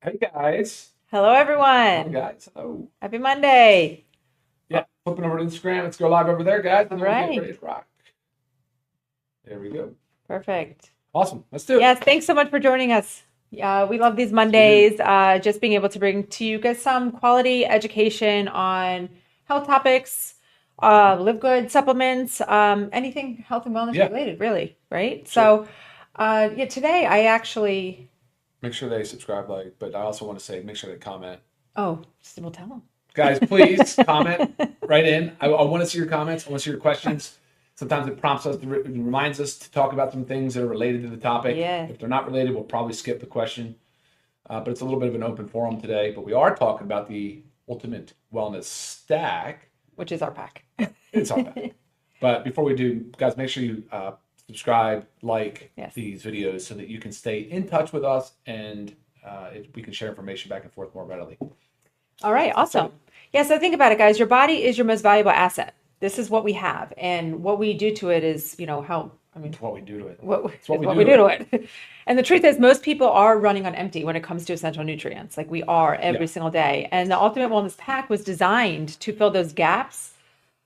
Hey guys. Hello, Hi everyone. guys. Hello. Happy Monday. Yeah, flipping over to Instagram. Let's go live over there, guys, All and then we'll get ready right. to rock. There we go. Perfect. Awesome. Let's do it. Yes, thanks so much for joining us. We love these Yes, we do. Mondays, just being able to bring to you guys some quality education on health topics, live good supplements, anything health and wellness Yeah, related, really, right? sure. Yeah, today I actually, Make sure they subscribe, but I also want to say make sure they comment. oh, we'll tell Guys, please comment them. right in. I want to see your comments. I want to see your questions. Sometimes it prompts us, it reminds us to talk about some things that are related to the topic. Yeah, If they're not related, we'll probably skip the question. But it's a little bit of an open forum today. But we are talking about the ultimate wellness stack. which is our pack. It's all bad. But before we do, guys, make sure you subscribe, like Yes. these videos so that you can stay in touch with us and we can share information back and forth more readily. All right, Let's do awesome. it. Yeah, so think about it, guys. Your body is your most valuable asset. This is what we have, and what we do to it is, how, I mean, It's what we do to it. what It's what is we what do we to do to it. it. And the truth is, most people are running on empty when it comes to essential nutrients. Like we are Yeah. every single day. And the Ultimate Wellness Pack was designed to fill those gaps,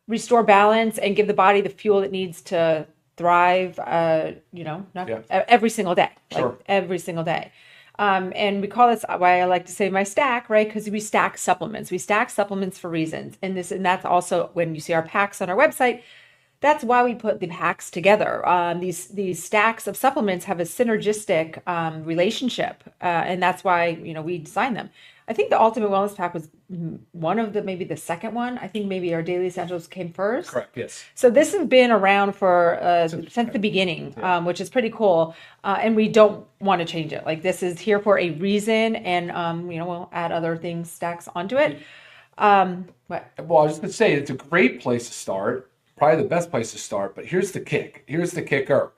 restore balance, and give the body the fuel it needs to thrive. Not Yeah. every single day, like Sure. every single day. And we call this why I like to say my stack, right? Because we stack supplements. We stack supplements for reasons, and that's also when you see our packs on our website. That's why we put the packs together. These stacks of supplements have a synergistic relationship, and that's why we designed them. I think the Ultimate Wellness Pack was one of the maybe the second one. I think maybe our Daily Essentials came first. Correct. Yes. So this has been around for since the Forever. beginning, Yeah. which is pretty cool, and we don't want to change it. Like this is here for a reason, and we'll add other things stacks onto it. But Well, I was just going to say it's a great place to start, probably the best place to start. But here's the kick. Here's the kicker.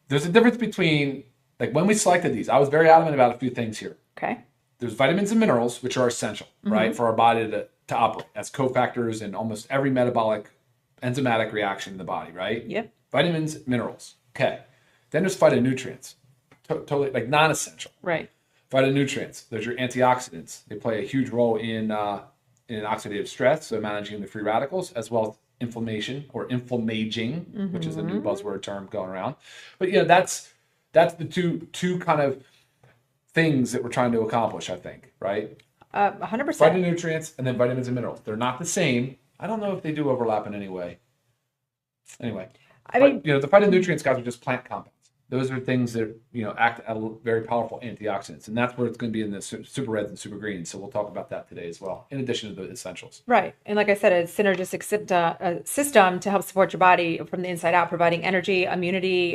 There's a difference between, like, when we selected these, I was very adamant about a few things here. okay, There's vitamins and minerals, which are essential, right, for our body to operate as cofactors in almost every metabolic enzymatic reaction in the body, right? yep, Vitamins, minerals. Okay. Then there's phytonutrients, totally like non-essential. right, Phytonutrients, those are your antioxidants. They play a huge role in oxidative stress, so managing the free radicals, as well as inflammation or inflammaging, which is a new buzzword term going around. But that's the two kind of things that we're trying to accomplish, I think, right? 100%. Phytonutrients and then vitamins and minerals. They're not the same. I don't know if they do overlap in any way. Anyway, I but mean, the phytonutrients, guys, are just plant compounds. Those are things that act as very powerful antioxidants, and that's where it's going to be in the super reds and super greens. So we'll talk about that today as well, in addition to the essentials. right, and like I said, a synergistic system to help support your body from the inside out, providing energy, immunity,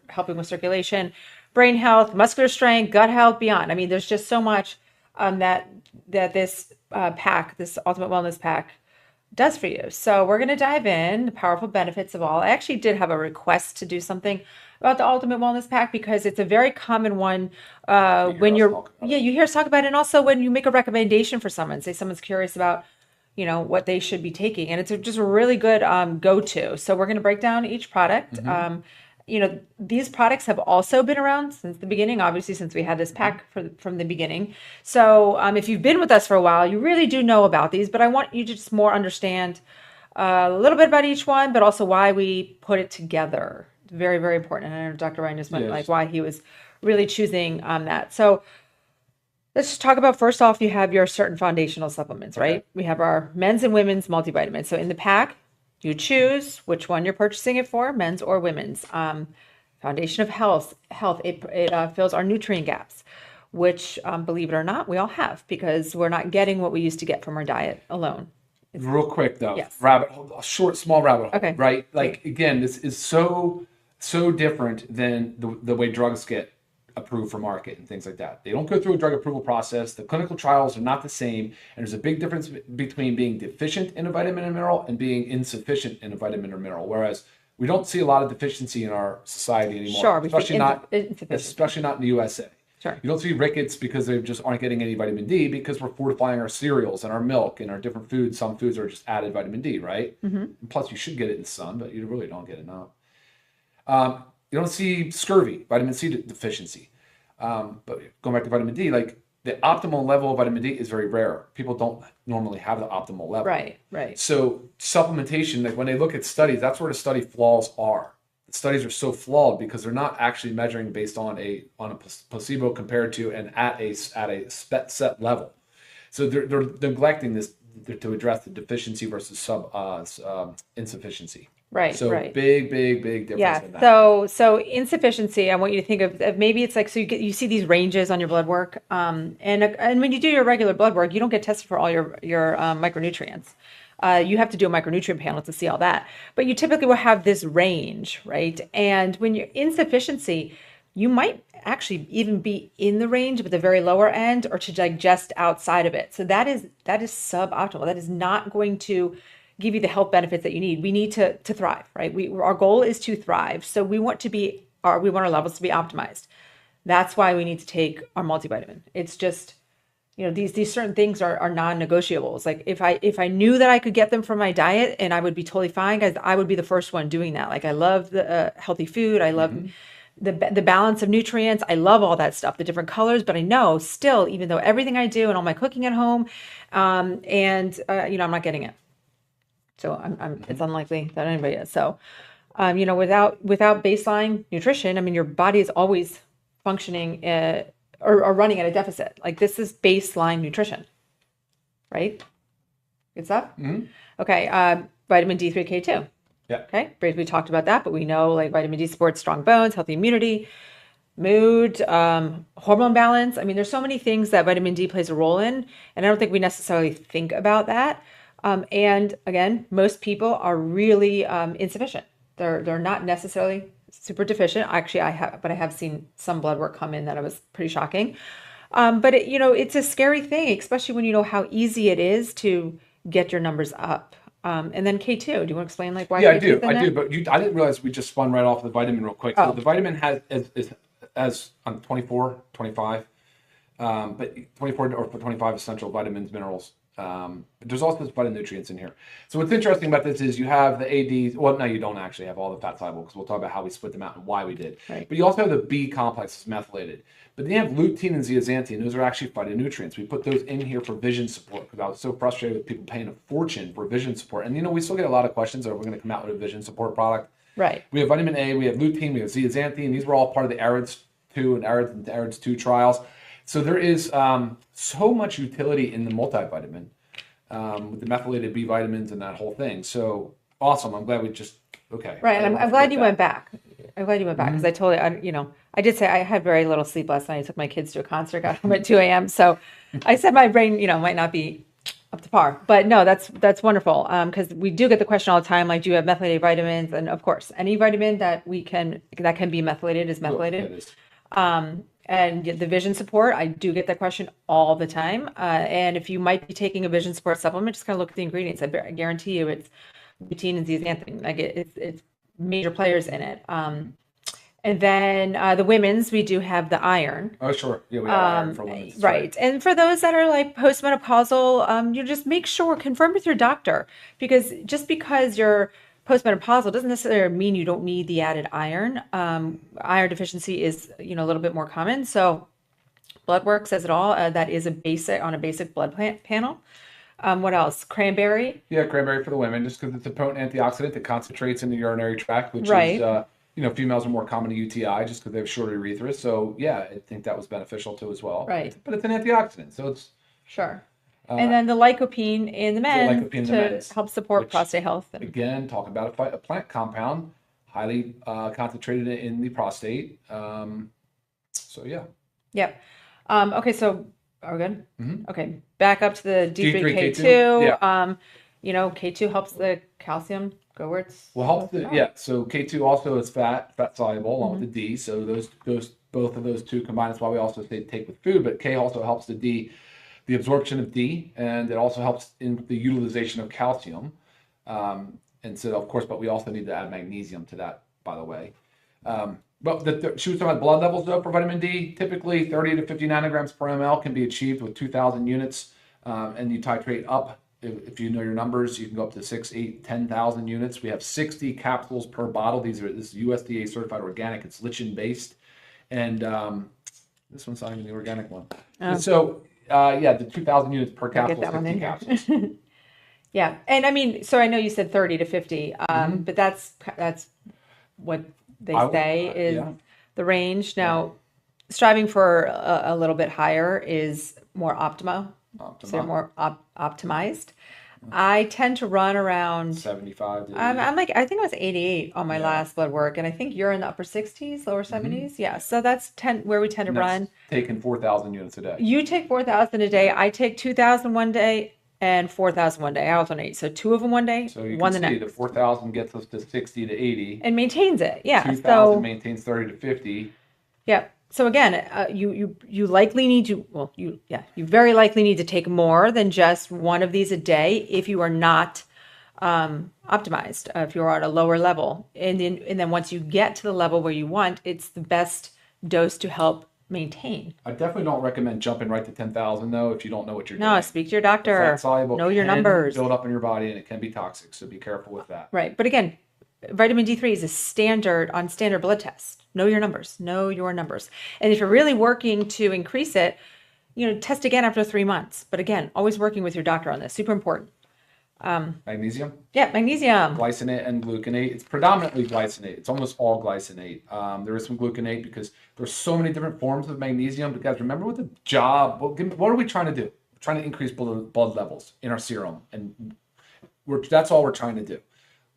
helping with circulation, brain health, muscular strength, gut health, beyond. I mean, there's just so much that this pack, this Ultimate Wellness Pack, does for you. So we're going to dive in the powerful benefits of all. I actually did have a request to do something about the Ultimate Wellness Pack because it's a very common one You hear when us you're talk about yeah, it. you hear us talk about it, and also when you make a recommendation for someone, say someone's curious about what they should be taking, and it's just a really good go-to. So we're going to break down each product. Mm-hmm. These products have also been around since the beginning, obviously, since we had this Mm-hmm. pack from the beginning. So if you've been with us for a while, you really do know about these, but I want you to just more understand a little bit about each one, but also why we put it together. It's very, very important. And I know Dr. Ryan just went like Yes. why he was really choosing that. So let's just talk about first off, you have your certain foundational supplements, Okay. right? We have our men's and women's multivitamins. So in the pack, you choose which one you're purchasing it for, men's or women's. Foundation of health. It fills our nutrient gaps, which, believe it or not, we all have because we're not getting what we used to get from our diet alone. It's Real quick though, yes. rabbit hole, a short, small rabbit hole, Okay. right? Great. Like again, this is so different than the way drugs get approved for market and things like that. They don't go through a drug approval process. The clinical trials are not the same, and there's a big difference between being deficient in a vitamin and mineral and being insufficient in a vitamin or mineral. Whereas we don't see a lot of deficiency in our society anymore, Sure. We think insufficient. especially not in the U.S.A. Sure. You don't see rickets because they just aren't getting any vitamin D because we're fortifying our cereals and our milk and our different foods. Some foods are just added vitamin D, right? And plus, you should get it in the sun, but you really don't get enough. You don't see scurvy, vitamin C deficiency. But going back to vitamin D, like the optimal level of vitamin D is very rare. People don't normally have the optimal level. Right. So supplementation, like when they look at studies, that's where the study flaws are. The studies are so flawed because they're not actually measuring based on a placebo compared to and at a set level. So they're neglecting this to address the deficiency versus insufficiency. Right. So Right. big difference Yeah. in that. So insufficiency, I want you to think of maybe it's like, so you see these ranges on your blood work. And when you do your regular blood work, you don't get tested for all your micronutrients. You have to do a micronutrient panel to see all that. But you typically will have this range, right? And when you're insufficiency, you might actually even be in the range, but the very lower end, or to digest outside of it. So that is suboptimal. That is not going to give you the health benefits that you need. We need to thrive, right? Our goal is to thrive. So we want our levels to be optimized. That's why we need to take our multivitamin. It's just, these certain things are non-negotiables. Like if I knew that I could get them from my diet and I would be totally fine, guys, I would be the first one doing that. Like I love the healthy food. I love the balance of nutrients. I love all that stuff, the different colors, but I know still, even though everything I do and all my cooking at home, I'm not getting it. So it's unlikely that anybody is. So, without baseline nutrition, I mean, your body is always functioning or running at a deficit. Like this is baseline nutrition, right? Good stuff? Mm-hmm. Okay. Vitamin D3, K2. Yeah. Okay. We talked about that, but we know like vitamin D supports strong bones, healthy immunity, mood, hormone balance. I mean, there's so many things that vitamin D plays a role in, and I don't think we necessarily think about that. And again, most people are really insufficient. They're not necessarily super deficient. Actually, I have seen some blood work come in that was pretty shocking. But it's a scary thing, especially when you know how easy it is to get your numbers up. And then K2. Do you want to explain like why? Yeah, K2 is in I there? do. But I didn't realize we just spun right off the vitamin real quick. So the vitamin has on 24, 25, but 24 or 25 essential vitamins, minerals. But there's also phytonutrients in here. So what's interesting about this is you have the ADs. Well, no, you don't actually have all the fat soluble because we'll talk about how we split them out and why we did. Right. But you also have the B complex that's methylated. But then you have lutein and zeaxanthin. Those are actually phytonutrients. We put those in here for vision support because I was so frustrated with people paying a fortune for vision support. And we still get a lot of questions. Are we going to come out with a vision support product? Right. We have vitamin A. We have lutein. We have zeaxanthin. These were all part of the AREDS 2 and AREDS 2 trials. So there is so much utility in the multivitamin with the methylated B vitamins and that whole thing. So awesome. I'm glad we okay. Right. And I'm glad you went back. I'm glad you went back because I did say I had very little sleep last night. I took my kids to a concert, got home at 2 a.m. So I said my brain, might not be up to par. But no, that's wonderful because we do get the question all the time, like, do you have methylated vitamins? And of course, any vitamin that can be methylated is methylated. And the vision support, I do get that question all the time. And if you might be taking a vision support supplement, just kind of look at the ingredients. I guarantee you it's lutein and zeaxanthin. Like it's major players in it. And then the women's, we do have the iron. Oh, sure. Yeah, we have iron for women. Right. And for those that are like postmenopausal, you just make sure, confirm with your doctor, because just because you're postmenopausal doesn't necessarily mean you don't need the added iron. Iron deficiency is, a little bit more common. So blood work says it all. That is a basic blood panel. What else? Cranberry. Yeah, cranberry for the women, just because it's a potent antioxidant that concentrates in the urinary tract, which Right. is, females are more common to UTI just because they have shorter urethras. So yeah, I think that was beneficial too as well. Right. But it's an antioxidant, so it's Sure. And then the lycopene in the men to help support prostate health. Again, talking about a plant compound, highly concentrated in the prostate. So yeah. Yep. Okay, so are we good? Mm-hmm. Okay, back up to the D3, K2. Yeah. K2 helps the calcium go where it's. So K2 also is fat soluble along with the D. So both of those two combined. That's why we also say take with food. But K also helps the absorption of D, and it also helps in the utilization of calcium. And so, of course, but we also need to add magnesium to that, by the way. But she was talking about blood levels, though, for vitamin D. Typically, 30 to 50 nanograms per ml can be achieved with 2,000 units. And you titrate up. If you know your numbers, you can go up to 6, 8, 10,000 units. We have 60 capsules per bottle. This is U.S.A. certified organic. It's lichen-based. And This one's not even the organic one. Oh. So, yeah, the 2,000 units per Get capsule, that one 50 in capsules. here. Yeah, and I mean, so I know you said 30 to 50, but that's what they I would- say is yeah. the range. Now, striving for a little bit higher is more so Optima, more optimized. I tend to run around. 75 to 80. I'm like, I think I was 88 on my Yeah. last blood work, and I think you're in the upper 60s, lower 70s. Yeah, so that's where we tend to And that's run. taking 4,000 units a day. You take 4,000 a day. I take 2,000 one day and 4,000 one day. I alternate. So two of them one day, So you one can the see next. the 4,000 gets us to 60 to 80. And maintains it. Yeah. 2,000 So maintains 30 to 50. yeah. So again, you likely need to, well, you very likely need to take more than just one of these a day if you are not optimized, if you're at a lower level. And then once you get to the level where you want, it's the best dose to help maintain. I definitely don't recommend jumping right to 10,000 though if you don't know what you're No, doing. speak to your doctor. Fat soluble Know your can numbers. build up in your body and it can be toxic, so be careful with that. Right. But again, vitamin D3 is a standard blood test. Know your numbers. Know your numbers. And if you're really working to increase it, test again after 3 months. But again, always working with your doctor on this. Super important. Magnesium, Yeah, magnesium. glycinate and gluconate. It's predominantly glycinate. It's almost all glycinate. There is some gluconate because there's so many different forms of magnesium. But guys, remember what the job, what are we trying to do? We're trying to increase blood levels in our serum. And that's all we're trying to do.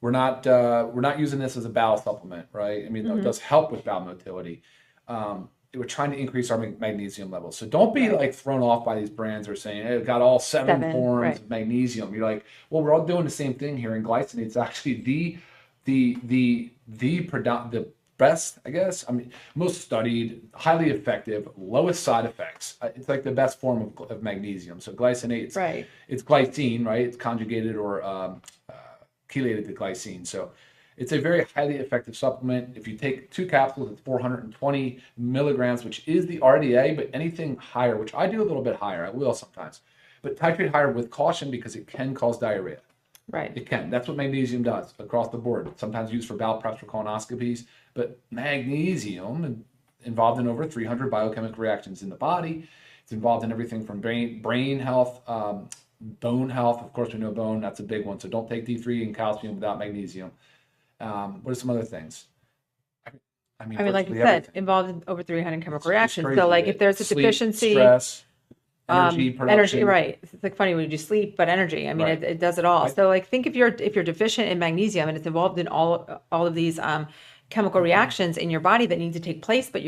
We're not using this as a bowel supplement, right? I mean, it does help with bowel motility. We're trying to increase our magnesium levels. So don't be like thrown off by these brands who are saying, hey, it got all seven forms of magnesium. You're like, well, we're all doing the same thing here. And glycinate is actually the best, I guess. I mean, most studied, highly effective, lowest side effects. It's like the best form of magnesium. So glycinate, it's glycine, right? It's conjugated or chelated to glycine. So it's a very highly effective supplement. If you take 2 capsules, it's 420 milligrams, which is the RDA, but anything higher, which I do a little bit higher, I will sometimes, but titrate higher with caution because it can cause diarrhea. Right. It can. That's what magnesium does across the board. Sometimes used for bowel preps for colonoscopies, but magnesium involved in over 300 biochemical reactions in the body. It's involved in everything from brain health, bone health. Of course, we know bone, that's a big one. So don't take D3 and calcium without magnesium. What are some other things? I mean, like you said, involved in over 300 chemical reactions. So like if there's a sleep, deficiency, stress, energy production. right. It's like funny when you sleep, but energy. I mean, it does it all. So like think if you're deficient in magnesium and it's involved in all of these chemical reactions in your body that need to take place, but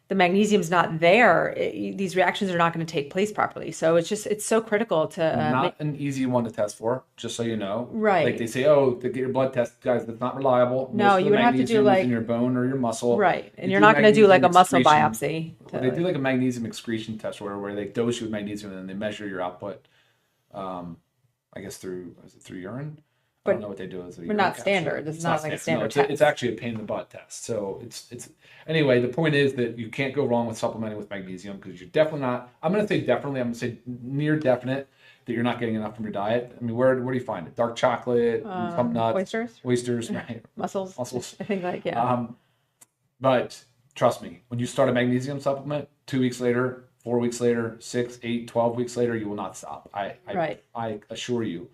the magnesium's not there, these reactions are not going to take place properly. So it's so critical to not an easy one to test for, just so you know. Right. Like they say, to get your blood test, guys, that's not reliable. No, you would have to do like in your bone or your muscle. Right. And you're not going to do like a muscle biopsy. They do like a magnesium excretion test where they dose you with magnesium and then they measure your output. I guess through urine. I don't know what they do as a urine not capture. standard. This is not like a standard test. It's actually a pain in the butt test. So it's anyway. The point is that you can't go wrong with supplementing with magnesium because you're definitely not. I'm going to say definitely. I'm going to say near definite that you're not getting enough from your diet. I mean, where do you find it? Dark chocolate, some nuts, oysters, right? Mussels. I think But trust me, when you start a magnesium supplement, 2 weeks later, 4 weeks later, 6, 8, 12 weeks later, you will not stop. I assure you.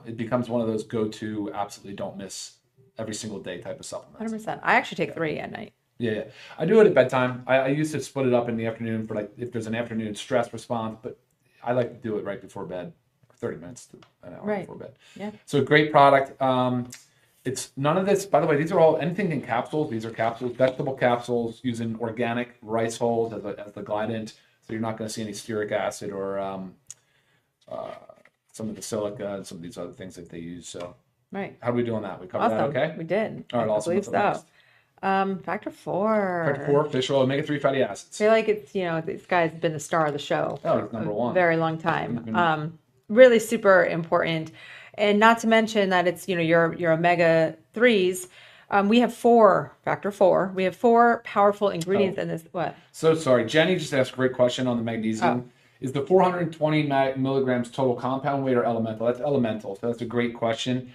It becomes one of those go-to, absolutely don't miss every single day type of supplements. 100%. I actually take 3 at night. Yeah. I do it at bedtime. I used to split it up in the afternoon for like if there's an afternoon stress response, but I like to do it right before bed, 30 minutes to an hour before bed. Yeah. So great product. It's none of this, by the way, these are all anything in capsules. These are capsules, vegetable capsules using organic rice hulls as the glidant. So you're not going to see any stearic acid or some of the silica and some of these other things that they use. So, how are we doing that? We covered that, okay? We did. All right, awesome. I believe so. Factor 4. Factor 4, fish oil, omega-3 fatty acids. I feel like it's, this guy's been the star of the show for he's number one. A very long time. Really super important. And not to mention that it's, your omega-3s. We have factor 4. We have 4 powerful ingredients in this. What? So sorry. Jenny just asked a great question on the magnesium. Is the 420 milligrams total compound weight or elemental? That's elemental. So that's a great question.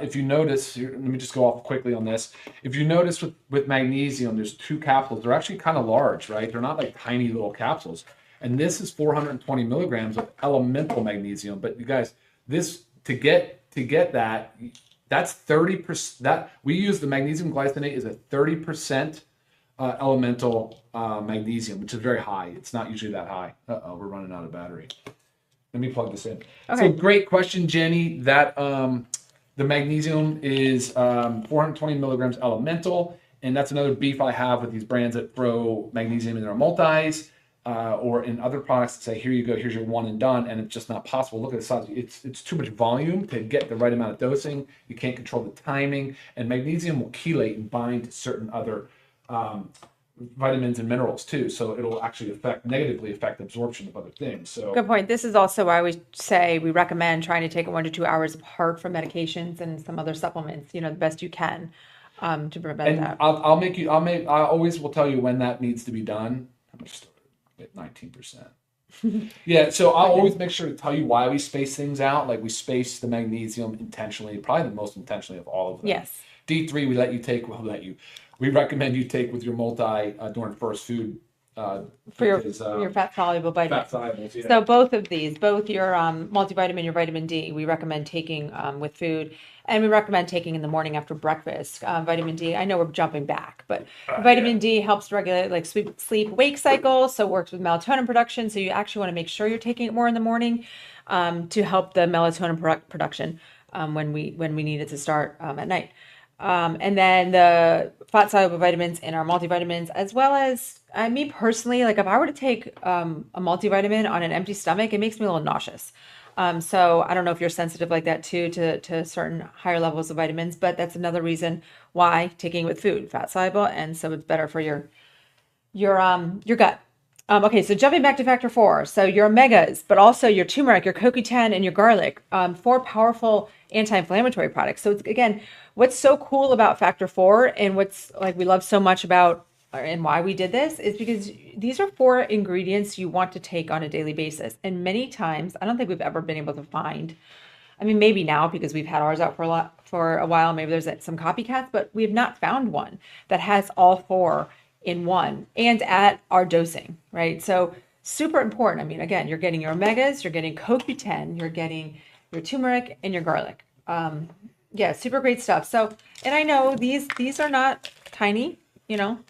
if you notice, let me just go off quickly on this. If you notice with magnesium, there's 2 capsules. They're actually kind of large, right? They're not like tiny little capsules. And this is 420 milligrams of elemental magnesium. But you guys, this to get that, that's 30%. That we use the magnesium glycinate is a 30% elemental magnesium, which is very high. It's not usually that high. Uh-oh, we're running out of battery. Let me plug this in. Okay. So great question, Jenny. That the magnesium is 420 milligrams elemental, and that's another beef I have with these brands that throw magnesium in their multis or in other products that say, here you go, here's your one and done, and it's just not possible. Look at the size. It's too much volume to get the right amount of dosing. You can't control the timing, and magnesium will chelate and bind to certain other vitamins and minerals too, so it'll actually negatively affect absorption of other things. So Good point. This is also why we say we recommend trying to take it 1 to 2 hours apart from medications and some other supplements, the best you can to prevent and that. I always will tell you when that needs to be done. How much at 19%. Yeah, so I'll always make sure to tell you why we space things out. Like we space the magnesium intentionally, probably the most intentionally of all of them. Yes. D3 we recommend you take with your multi during first food For your fat soluble vitamins. fat solubles. Yeah. So both of these, both your multivitamin, your vitamin D, we recommend taking with food, and we recommend taking in the morning after breakfast. Vitamin D, I know we're jumping back, but vitamin D helps regulate like sleep-wake cycle, so it works with melatonin production. So you actually want to make sure you're taking it more in the morning to help the melatonin production when we need it to start at night. And then the fat soluble vitamins in our multivitamins, as well as me personally, like if I were to take a multivitamin on an empty stomach, it makes me a little nauseous. So I don't know if you're sensitive like that too to certain higher levels of vitamins, but that's another reason why taking it with food, fat soluble, and so it's better for your gut. Okay, so jumping back to factor 4, so your omegas, but also your turmeric, your CoQ10, and your garlic, 4 powerful anti-inflammatory products. So it's, again, what's so cool about factor 4 and what's like we love so much about and why we did this is because these are 4 ingredients you want to take on a daily basis. And many times, I don't think we've ever been able to find, I mean, maybe now because we've had ours out for a while, maybe there's some copycats, but we have not found one that has all 4 in one and at our dosing, right? So super important. I mean, again, you're getting your omegas, you're getting CoQ10, you're getting your turmeric and your garlic. Yeah, super great stuff. So, and I know these are not tiny,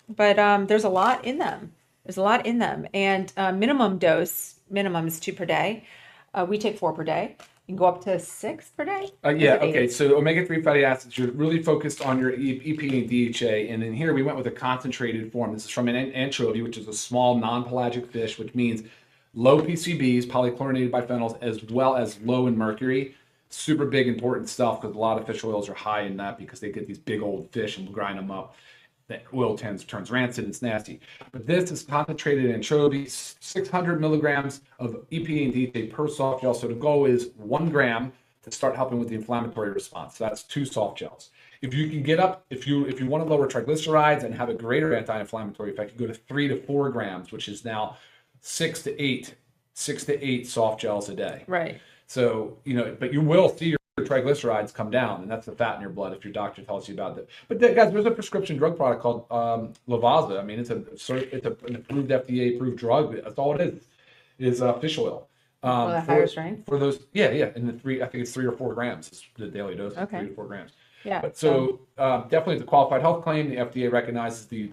but there's a lot in them. There's a lot in them. And minimum is 2 per day. We take 4 per day. You can go up to 6 per day. Yeah, okay. So omega-3 fatty acids, you're really focused on your EPA and DHA. And then here we went with a concentrated form. This is from an anchovy, which is a small non-pelagic fish, which means low PCBs, polychlorinated biphenyls, as well as low in mercury. Super big, important stuff because a lot of fish oils are high in that because they get these big old fish and grind them up. The oil turns rancid and it's nasty. But this is concentrated anchovies, 600 milligrams of EPA and DHA per soft gel. So the goal is 1 gram to start helping with the inflammatory response. So that's 2 soft gels. If you can get up, if you want to lower triglycerides and have a greater anti-inflammatory effect, you go to 3 to 4 grams, which is now 6 to 8 soft gels a day. Right. So, but you will see your triglycerides come down, and that's the fat in your blood if your doctor tells you about that. But guys, there's a prescription drug product called Lavazza. I mean, it's an approved FDA-approved drug. That's all it is fish oil. The higher strength? For those, yeah. And I think it's 3 or 4 grams is the daily dose, okay. 3 to 4 grams. Yeah. But so definitely the qualified health claim, the FDA recognizes the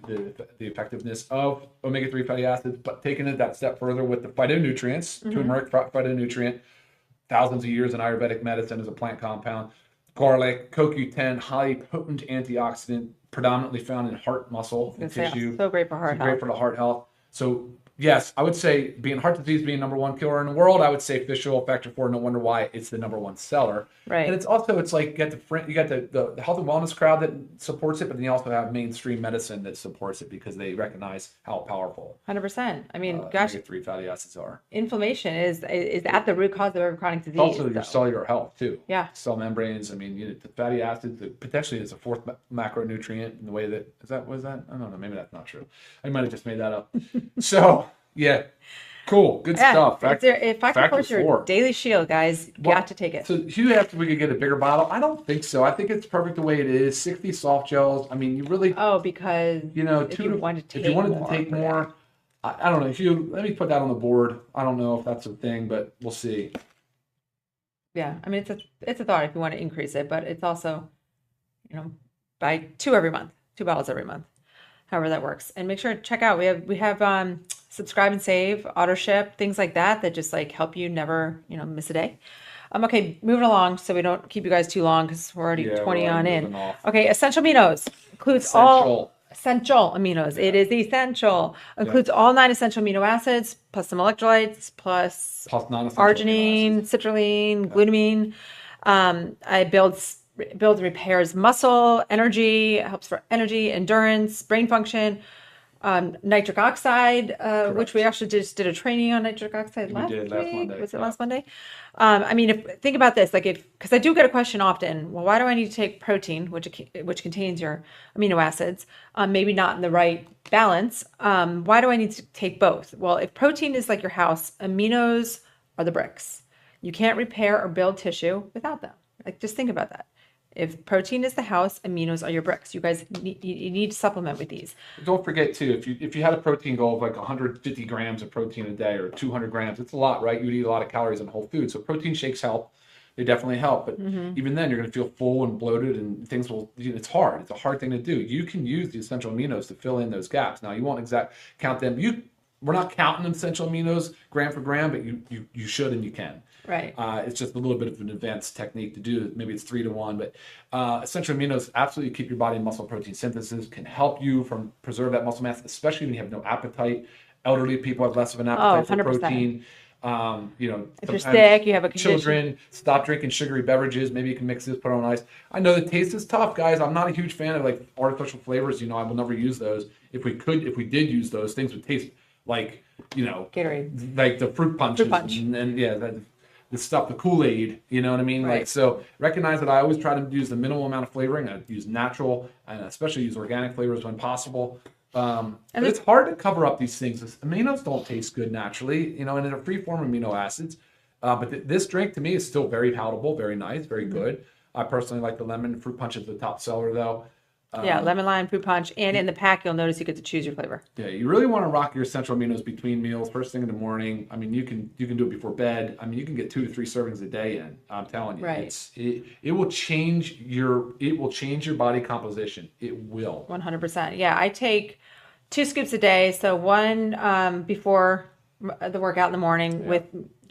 effectiveness of omega-3 fatty acids, but taking it that step further with the phytonutrients, turmeric phytonutrient, thousands of years in Ayurvedic medicine as a plant compound. Garlic, CoQ10, highly potent antioxidant, predominantly found in heart muscle and tissue. So great for heart health. Great for the heart health. So yes, I would say heart disease being number 1 killer in the world, I would say fish oil factor 4. No wonder why it's the number 1 seller. Right. And it's like you got the health and wellness crowd that supports it, but then you also have mainstream medicine that supports it because they recognize how powerful 100%. I mean, gosh, omega-3 fatty acids are. Inflammation is at the root cause of every chronic disease. Also your cellular health too. Yeah. Cell membranes. I mean, the fatty acids potentially is a 4th macronutrient in the way was that? I don't know. Maybe that's not true. I might have just made that up. So yeah, Cool. Good Yeah, stuff. if Factor 4 Factor is your 4. daily shield, guys, you Well, got to take it. so Hugh asked if we could get a bigger bottle. I don't think so. I think it's perfect the way it is. 60 soft gels. I mean, you really, Oh, because if if you want to you take wanted to more take per day. more, I don't know. If you let me put that on the board. I don't know if that's a thing, but we'll see. Yeah, I mean it's a thought if you want to increase it, but it's also, buy two every month, two bottles every month, however that works. And make sure to check out. We have subscribe and save, auto ship, things like that just like help you never, miss a day. Okay, moving along so we don't keep you guys too long because we're already Yeah, we're 20 on already in. moving off. Okay, essential aminos includes all Essential. essential aminos. It Yeah. is essential. Yep. Includes all 9 essential amino acids, plus some electrolytes, plus Plus non-essential amino arginine, acids. citrulline, glutamine. It builds and repairs muscle, energy, helps for energy, endurance, brain function. Nitric oxide, which we Correct. actually just did a training on nitric oxide We last did last week. Monday. Was it Yeah. last Monday? I mean, think about this, like because I do get a question often, well, why do I need to take protein, which contains your amino acids, maybe not in the right balance? Why do I need to take both? Well, if protein is like your house, aminos are the bricks. You can't repair or build tissue without them. Like, just think about that. If protein is the house, aminos are your bricks. You guys you need to supplement with these. Don't forget too, if you had a protein goal of like 150 grams of protein a day or 200 grams, it's a lot, right? You would eat a lot of calories in whole food. So protein shakes help. They definitely help. But even then, you're going to feel full and bloated, and things will. It's hard. It's a hard thing to do. You can use the essential aminos to fill in those gaps. Now, you won't count them. We're not counting essential aminos gram for gram, but you should and you can. Right. It's just a little bit of an advanced technique to do. Maybe it's 3 to 1, but essential aminos absolutely keep your body in muscle protein synthesis, can help you from preserve that muscle mass, especially when you have no appetite. Elderly people have less of an Oh, appetite for 100%. protein. If you're Sometimes sick, you have a condition. children stop drinking sugary beverages. Maybe you can mix this, put it on ice. I know the taste is tough, guys. I'm not a huge fan of like artificial flavors. I will never use those. If we did use those, things would taste like, Gatorade. like the fruit punches. Fruit punch. And yeah, the stuff, the Kool-Aid, you know what I mean? Right. Like, so recognize that I always try to use the minimal amount of flavoring. I use natural and especially use organic flavors when possible. But it's hard to cover up these things. Aminos don't taste good naturally, and they're free form amino acids. But this drink to me is still very palatable, very nice, very good. I personally like the lemon fruit punch is the top seller though. Yeah, lemon lime fruit punch, and in the pack you'll notice you get to choose your flavor. Yeah, you really want to rock your essential aminos between meals, first thing in the morning. I mean, you can do it before bed. I mean, you can get 2 to 3 servings a day in. I'm telling you, Right. it will change your body composition. It will. 100%. Yeah, I take 2 scoops a day. So one before the workout in the morning with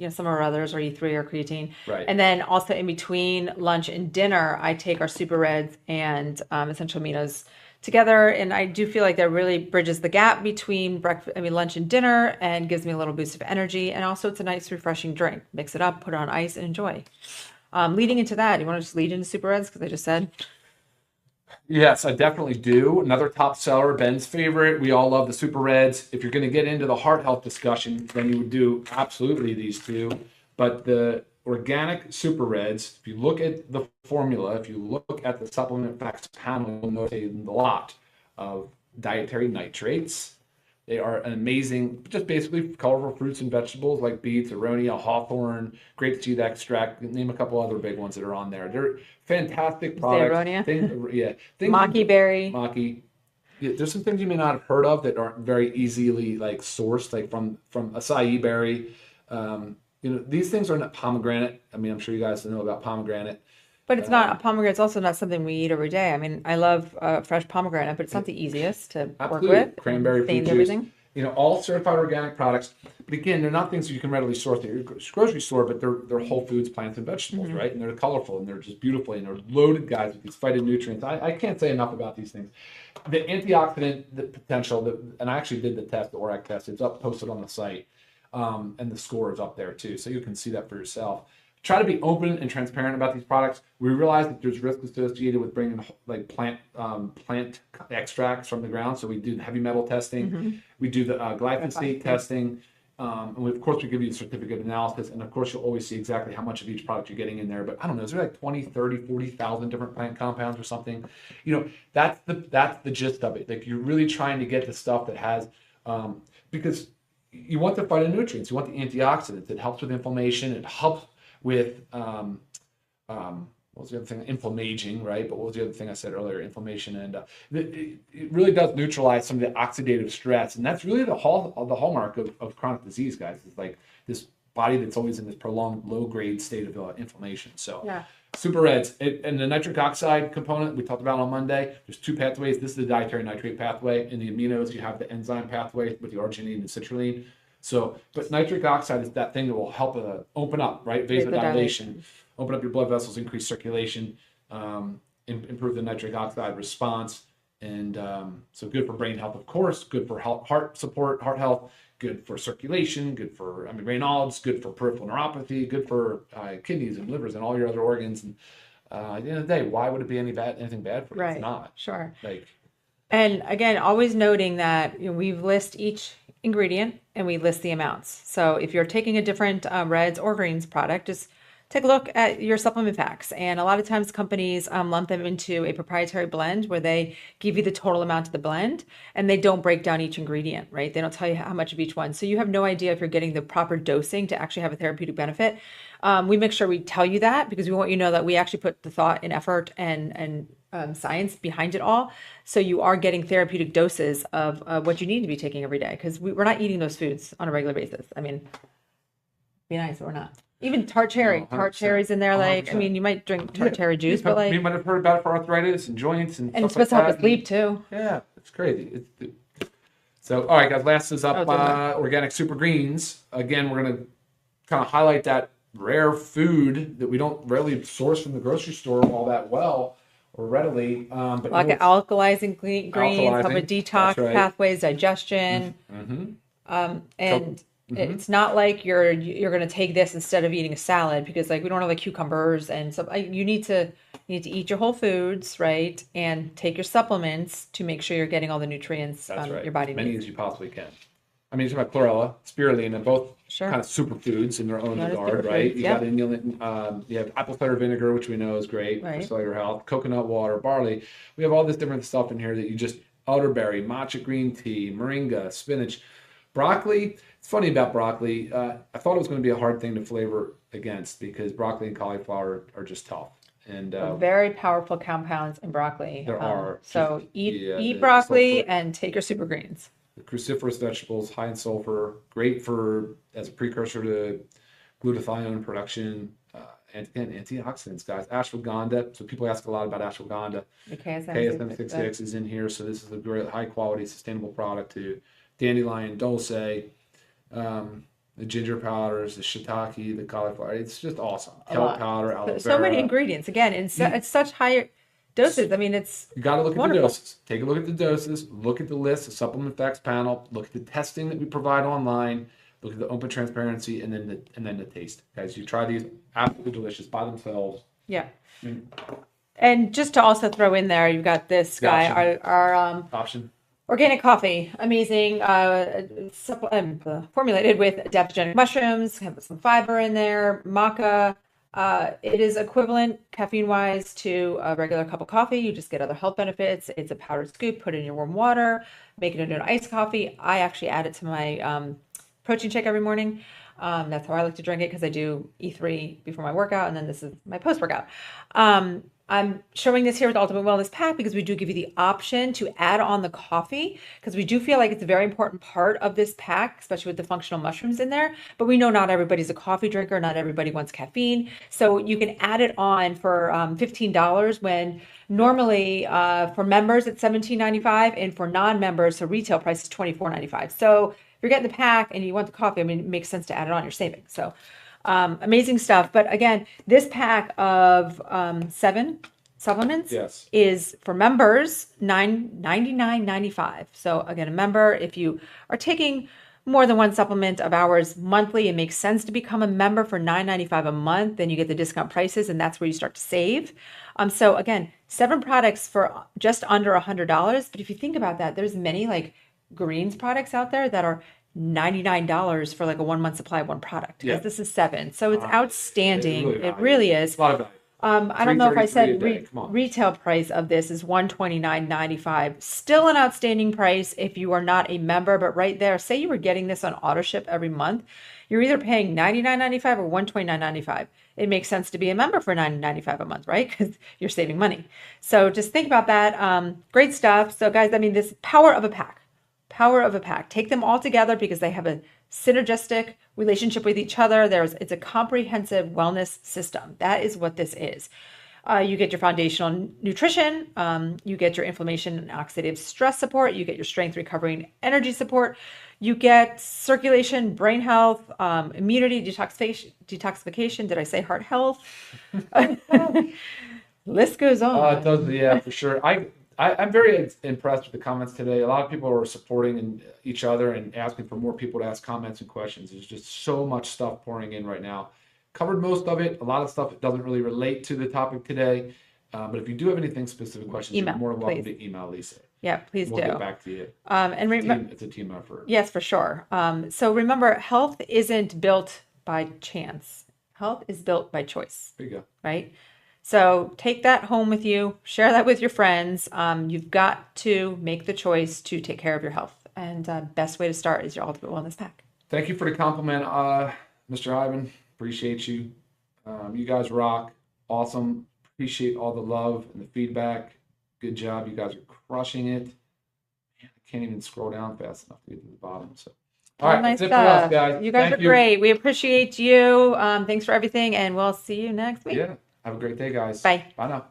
some of our others, or E3 or creatine. Right. And then also in between lunch and dinner, I take our Super Reds and essential aminos together. And I do feel like that really bridges the gap between lunch and dinner, and gives me a little boost of energy. And also it's a nice, refreshing drink. Mix it up, put it on ice, and enjoy. Leading into that, you want to just lead into Super Reds? Because I just said. Yes, I definitely do. Another top seller, Ben's favorite. We all love the Super Reds. If you're going to get into the heart health discussion, then you would do absolutely these two. But the organic Super Reds, if you look at the formula, if you look at the supplement facts panel, you'll notice a lot of dietary nitrates. They are an amazing, just basically colorful fruits and vegetables like beets, aronia, hawthorn, grapeseed extract. Name a couple other big ones that are on there. They're fantastic products. aronia? Things Maki berry. Maki. Yeah, there's some things you may not have heard of that aren't very easily like sourced, like from acai berry. These things are not pomegranate. I mean, I'm sure you guys know about pomegranate. But it's not a pomegranate. It's also not something we eat every day. I mean, I love fresh pomegranate, but it's not the easiest to work with. Cranberry fruit juice. Everything. All certified organic products. But again, they're not things that you can readily source at your grocery store, but they're whole foods, plants, and vegetables, right? And they're colorful, and they're just beautiful, and they're loaded, guys, with these phytonutrients. I can't say enough about these things. The antioxidant, the potential, and I actually did the test, the ORAC test. It's posted on the site, and the score is up there too, so you can see that for yourself. Try to be open and transparent about these products. We realize that there's risk associated with bringing like plant extracts from the ground. So we do heavy metal testing. We do the glyphosate testing. And of course, we give you the certificate of analysis. And of course, you'll always see exactly how much of each product you're getting in there. But I don't know, is there like 20, 30, 40,000 different plant compounds or something? That's the gist of it. Like, you're really trying to get the stuff that has, because you want the phytonutrients, you want the antioxidants. It helps with inflammation. It helps with what was the other thing? Inflammaging, right? But what was the other thing I said earlier? Inflammation, and it really does neutralize some of the oxidative stress, and that's really the hallmark of chronic disease, guys. It's like this body that's always in this prolonged low grade state of inflammation. So Yeah. super reds and the nitric oxide component we talked about on Monday. There's two pathways. This is the dietary nitrate pathway. In the aminos, you have the enzyme pathway with the arginine and citrulline. So, but nitric oxide is that thing that will help open up, right? Vasodilation, open up your blood vessels, increase circulation, improve the nitric oxide response. And so good for brain health, of course, good for heart support, heart health, good for circulation, good for, Raynaud's, good for peripheral neuropathy, good for kidneys and livers and all your other organs. And at the end of the day, why would it be anything bad for you? Right. It's not. Sure. Like, and again, always noting that we list each ingredient and we list the amounts. So if you're taking a different reds or greens product, just take a look at your supplement packs. And a lot of times companies lump them into a proprietary blend where they give you the total amount of the blend and they don't break down each ingredient, right? They don't tell you how much of each one. So you have no idea if you're getting the proper dosing to actually have a therapeutic benefit. We make sure we tell you that because we want you to know that we actually put the thought and effort and science behind it all. So you are getting therapeutic doses of what you need to be taking every day because we're not eating those foods on a regular basis. Be nice, but we're not. Even tart cherries in there. Like, 100%. you might drink tart cherry juice, but like, you might have heard about it for arthritis and joints and it's stuff supposed to like help that. us sleep too. Yeah, it's crazy. So, all right, guys, last is up organic super greens. Again, we're going to kind of highlight that rare food that we don't rarely source from the grocery store all that well or readily. But Like alkalizing greens, help with detox right. pathways, digestion. And it's not like you're going to take this instead of eating a salad because like we don't have like cucumbers and stuff. You need to eat your whole foods, right? And take your supplements to make sure you're getting all the nutrients your body as many needs. as you possibly can. You talk about chlorella, spirulina, both kind of superfoods in their own regard, right? You got inulin, you have apple cider vinegar, which we know is great for cellular health, coconut water, barley. We have all this different stuff in here that you just elderberry, matcha green tea, moringa, spinach, broccoli. It's funny about broccoli. I thought it was going to be a hard thing to flavor against because broccoli and cauliflower are just tough. And very powerful compounds in broccoli. There are. So eat broccoli and take your super greens. The cruciferous vegetables, high in sulfur, great as a precursor to glutathione production, and antioxidants, guys. Ashwagandha. So people ask a lot about ashwagandha. The KSM 66 is in here, so this is a great high quality, sustainable product too. Dandelion, dulce, the ginger powders, the shiitake, the cauliflower. It's just awesome. Kelp powder, aloe vera. So many ingredients. Again, it's such high doses. It's you got to look wonderful. at the doses. Take a look at the doses. Look at the list, the supplement facts panel. Look at the testing that we provide online. Look at the open transparency, and then the taste, guys. You try these, absolutely delicious by themselves. Yeah. And just to also throw in there, you've got this guy, our option. Organic coffee, amazing. Formulated with adaptogenic mushrooms, have some fiber in there, maca. It is equivalent caffeine-wise to a regular cup of coffee. You just get other health benefits. It's a powdered scoop, put it in your warm water, make it into an iced coffee. I actually add it to my protein shake every morning. That's how I like to drink it because I do E3 before my workout, and then this is my post-workout. I'm showing this here with Ultimate Wellness Pack because we do give you the option to add on the coffee because we do feel like it's a very important part of this pack, especially with the functional mushrooms in there. But we know not everybody's a coffee drinker. Not everybody wants caffeine. So you can add it on for $15 when normally for members it's $17.95 and for non-members, so retail price is $24.95. So if you're getting the pack and you want the coffee, it makes sense to add it on your savings. So amazing stuff. But again, this pack of 7 supplements is for members $99.95. So again, a member, if you are taking more than one supplement of ours monthly, it makes sense to become a member for $9.95 a month. Then you get the discount prices, and that's where you start to save. So again, 7 products for just under $100. But if you think about that, there's many like greens products out there that are $99 for like a 1 month supply of one product. This is 7. So it's outstanding. It really is. A lot of value. I don't know if I $333 a said day. Come on. retail price of this is $129.95. Still an outstanding price if you are not a member, but right there, say you were getting this on auto ship every month, you're either paying $99.95 or $129.95. It makes sense to be a member for $9.95 a month, right? Because you're saving money. So just think about that. Great stuff. So guys, I mean, this power of a pack. Power of a pack. Take them all together because they have a synergistic relationship with each other. It's a comprehensive wellness system. That is what this is. You get your foundational nutrition. You get your inflammation and oxidative stress support. You get your strength, recovery, and energy support. You get circulation, brain health, immunity, detoxification. Did I say heart health? List goes on. It does, yeah, for sure. I'm very impressed with the comments today. A lot of people are supporting each other and asking for more people to ask comments and questions. There's just so much stuff pouring in right now. Covered most of it. A lot of stuff that doesn't really relate to the topic today. But if you do have anything specific questions, you're more than welcome to email Lisa. Yeah, please do. We'll get back to you. And it's a team effort. Yes, for sure. So remember, health isn't built by chance. Health is built by choice. There you go. Right? So take that home with you, share that with your friends. You've got to make the choice to take care of your health. And best way to start is your Ultimate Wellness Pack. Thank you for the compliment, Mr. Ivan. Appreciate you. You guys rock. Awesome. Appreciate all the love and the feedback. Good job. You guys are crushing it. Man, I can't even scroll down fast enough to get to the bottom. So, all right, nice that's it for us, guys. You guys are great. We appreciate you. Thanks for everything, and we'll see you next week. Yeah. Have a great day, guys. Bye. Bye now.